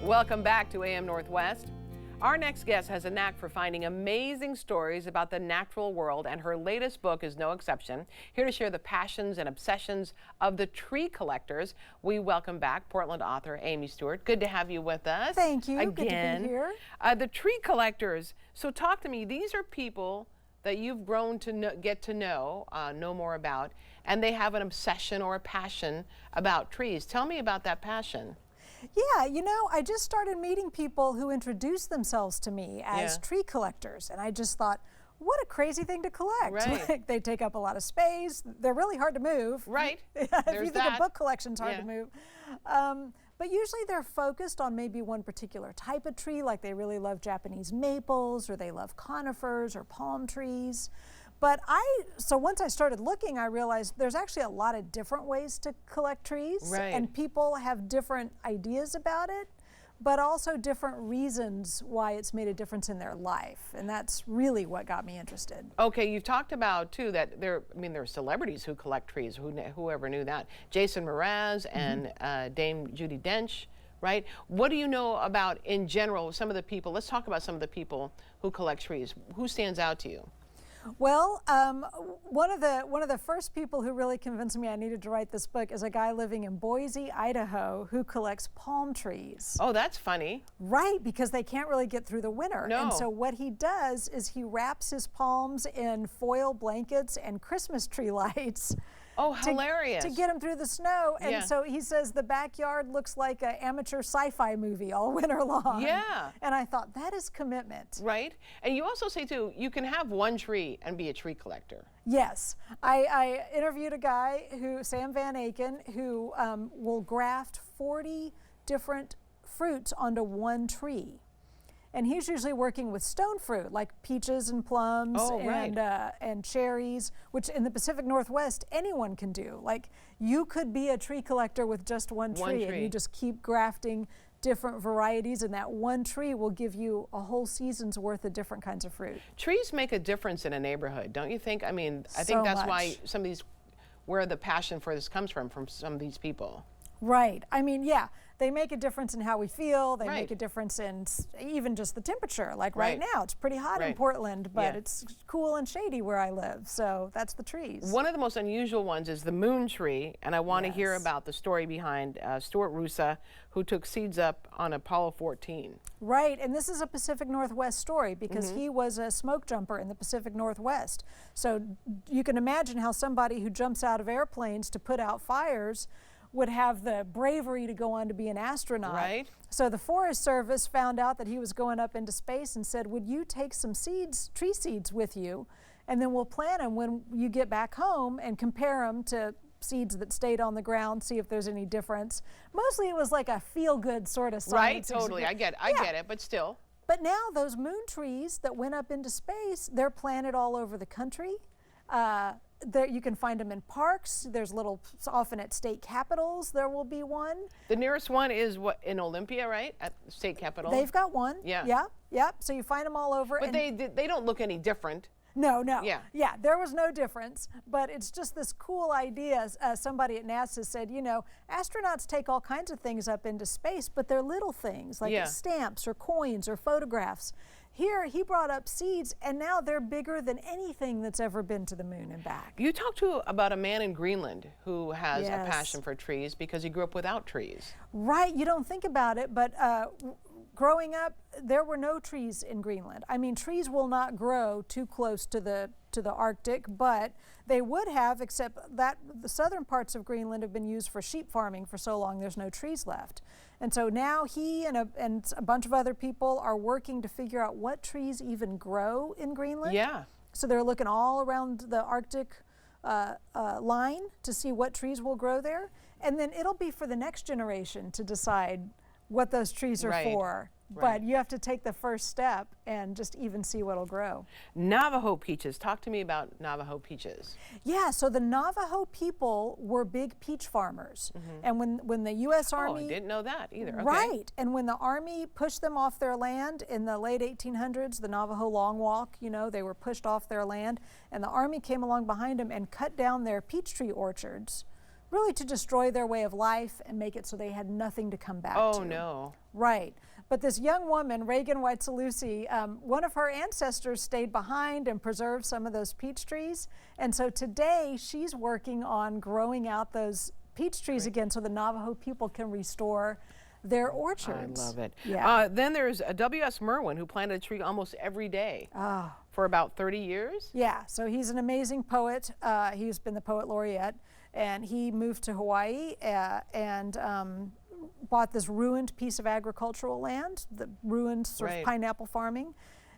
Welcome back to AM Northwest. Our next guest has a knack for finding amazing stories about the natural world, and her latest book is no exception. Here to share the passions and obsessions of the tree collectors, we welcome back Portland author Amy Stewart. Good to have you with us. Thank you. Again. Good to be here. The tree collectors. So talk to me. These are people that you've grown to get to know more about, and they have an obsession or a passion about trees. Tell me about that passion. Yeah, you know, I just started meeting people who introduced themselves to me as tree collectors, and I just thought, what a crazy thing to collect. Right. Like, they take up a lot of space. They're really hard to move. Right. If you think a book collection's hard to move. But usually they're focused on maybe one particular type of tree, like they really love Japanese maples, or they love conifers or palm trees. But so once I started looking, I realized there's actually a lot of different ways to collect trees. Right. And people have different ideas about it, but also different reasons why it's made a difference in their life. And that's really what got me interested. Okay, you've talked about too that there are celebrities who collect trees. Whoever knew that? Jason Mraz and Dame Judi Dench, right? What do you know about, in general, some of the people? Let's talk about some of the people who collect trees. Who stands out to you? Well, one of the first people who really convinced me I needed to write this book is a guy living in Boise, Idaho, who collects palm trees. Oh, that's funny. Right, because they can't really get through the winter. No. And so what he does is he wraps his palms in foil blankets and Christmas tree lights. Oh, hilarious. To get him through the snow. And so he says the backyard looks like an amateur sci-fi movie all winter long. Yeah. And I thought, that is commitment. Right. And you also say, too, you can have one tree and be a tree collector. Yes. I interviewed a guy, Sam Van Aken, who will graft 40 different fruits onto one tree. And he's usually working with stone fruit, like peaches and plums and cherries, which in the Pacific Northwest, anyone can do. Like, you could be a tree collector with just one tree, and you just keep grafting different varieties, and that one tree will give you a whole season's worth of different kinds of fruit. Trees make a difference in a neighborhood, don't you think? I mean, I So think that's much. why some of these, where the passion for this comes from some of these people. Right. I mean, yeah, they make a difference in how we feel. They Right. make a difference in even just the temperature. Like right now, it's pretty hot in Right. Portland, but Yeah. it's cool and shady where I live. So that's the trees. One of the most unusual ones is the moon tree, and I want to hear about the story behind Stewart, who took seeds up on Apollo 14. Right, and this is a Pacific Northwest story because he was a smoke jumper in the Pacific Northwest. So you can imagine how somebody who jumps out of airplanes to put out fires would have the bravery to go on to be an astronaut. Right. So the Forest Service found out that he was going up into space and said, would you take some tree seeds with you, and then we'll plant them when you get back home and compare them to seeds that stayed on the ground, see if there's any difference. Mostly it was like a feel-good sort of science. Right, totally, I get it, but still. But now those moon trees that went up into space, they're planted all over the country. You can find them in parks. There's often at state capitals, there will be one. The nearest one is in Olympia, right? At the state capitol? They've got one. Yeah. Yeah. So you find them all over. But they don't look any different. No. Yeah, there was no difference, but it's just this cool idea. Somebody at NASA said, you know, astronauts take all kinds of things up into space, but they're little things like stamps or coins or photographs. Here, he brought up seeds, and now they're bigger than anything that's ever been to the moon and back. You talked about a man in Greenland who has a passion for trees because he grew up without trees. Right, you don't think about it, but growing up, there were no trees in Greenland. I mean, trees will not grow too close to the Arctic, but they would have, except that the southern parts of Greenland have been used for sheep farming for so long there's no trees left. And so now he and a bunch of other people are working to figure out what trees even grow in Greenland. Yeah. So they're looking all around the Arctic line to see what trees will grow there. And then it'll be for the next generation to decide what those trees are for. But you have to take the first step and just even see what'll grow. Navajo peaches. Talk to me about Navajo peaches. Yeah, so the Navajo people were big peach farmers. And when the U.S. Army... Oh, I didn't know that either. Okay. Right, and when the Army pushed them off their land in the late 1800s, the Navajo Long Walk, you know, they were pushed off their land, and the Army came along behind them and cut down their peach tree orchards. really to destroy their way of life and make it so they had nothing to come back to. Oh, no. Right. But this young woman, Reagan Whitesalusi, one of her ancestors stayed behind and preserved some of those peach trees. And so today she's working on growing out those peach trees again so the Navajo people can restore their orchards. I love it. Yeah. Then there's W.S. Merwin, who planted a tree almost every day for about 30 years. Yeah, so he's an amazing poet. He's been the poet laureate, and he moved to Hawaii and bought this ruined piece of agricultural land, the ruined sort of pineapple farming,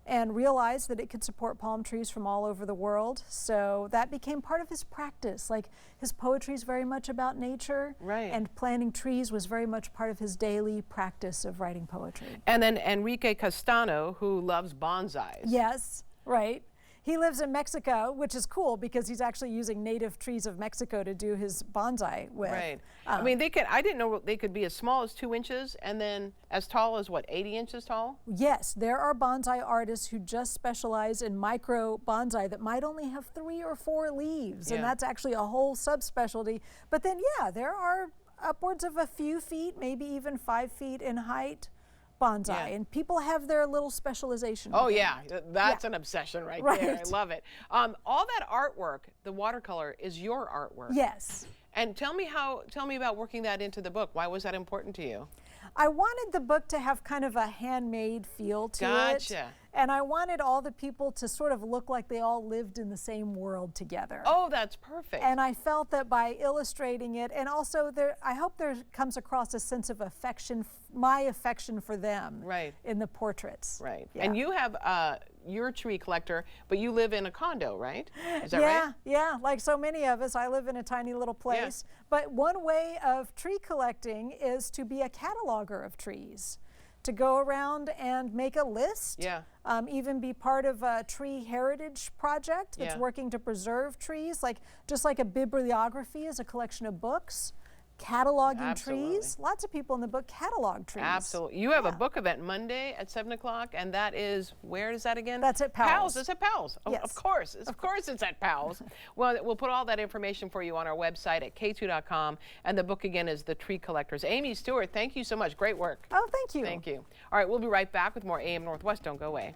and realized that it could support palm trees from all over the world. So that became part of his practice. Like, his poetry is very much about nature, and planting trees was very much part of his daily practice of writing poetry. And then Enrique Castano, who loves bonsais. Yes, right. He lives in Mexico, which is cool because he's actually using native trees of Mexico to do his bonsai with. Right. I mean, I didn't know they could be as small as 2 inches and then as tall as, what, 80 inches tall? Yes, there are bonsai artists who just specialize in micro bonsai that might only have 3 or 4 leaves, and that's actually a whole subspecialty. But then, yeah, there are upwards of a few feet, maybe even 5 feet in height bonsai, and people have their little specialization. Oh yeah, that's an obsession right there. I love it. All that artwork, the watercolor, is your artwork. Yes. And tell me about working that into the book. Why was that important to you? I wanted the book to have kind of a handmade feel to it. And I wanted all the people to sort of look like they all lived in the same world together. Oh, that's perfect. And I felt that by illustrating it, and also I hope there comes across a sense of affection, my affection for them in the portraits. Right. Yeah. And you have you're a tree collector, but you live in a condo, right? Is that right? Yeah, like so many of us, I live in a tiny little place. But one way of tree collecting is to be a cataloger of trees, to go around and make a list, even be part of a tree heritage project that's working to preserve trees, just like a bibliography is a collection of books. Cataloging trees. Lots of people in the book catalog trees. Absolutely. You have a book event Monday at 7 o'clock, and that is, where is that again? That's at Powell's. Powell's. It's at Powell's. Oh, of course. Of course it's at Powell's. Well, we'll put all that information for you on our website at k2.com, and the book again is The Tree Collectors. Amy Stewart, thank you so much. Great work. Oh, thank you. Thank you. All right, we'll be right back with more AM Northwest. Don't go away.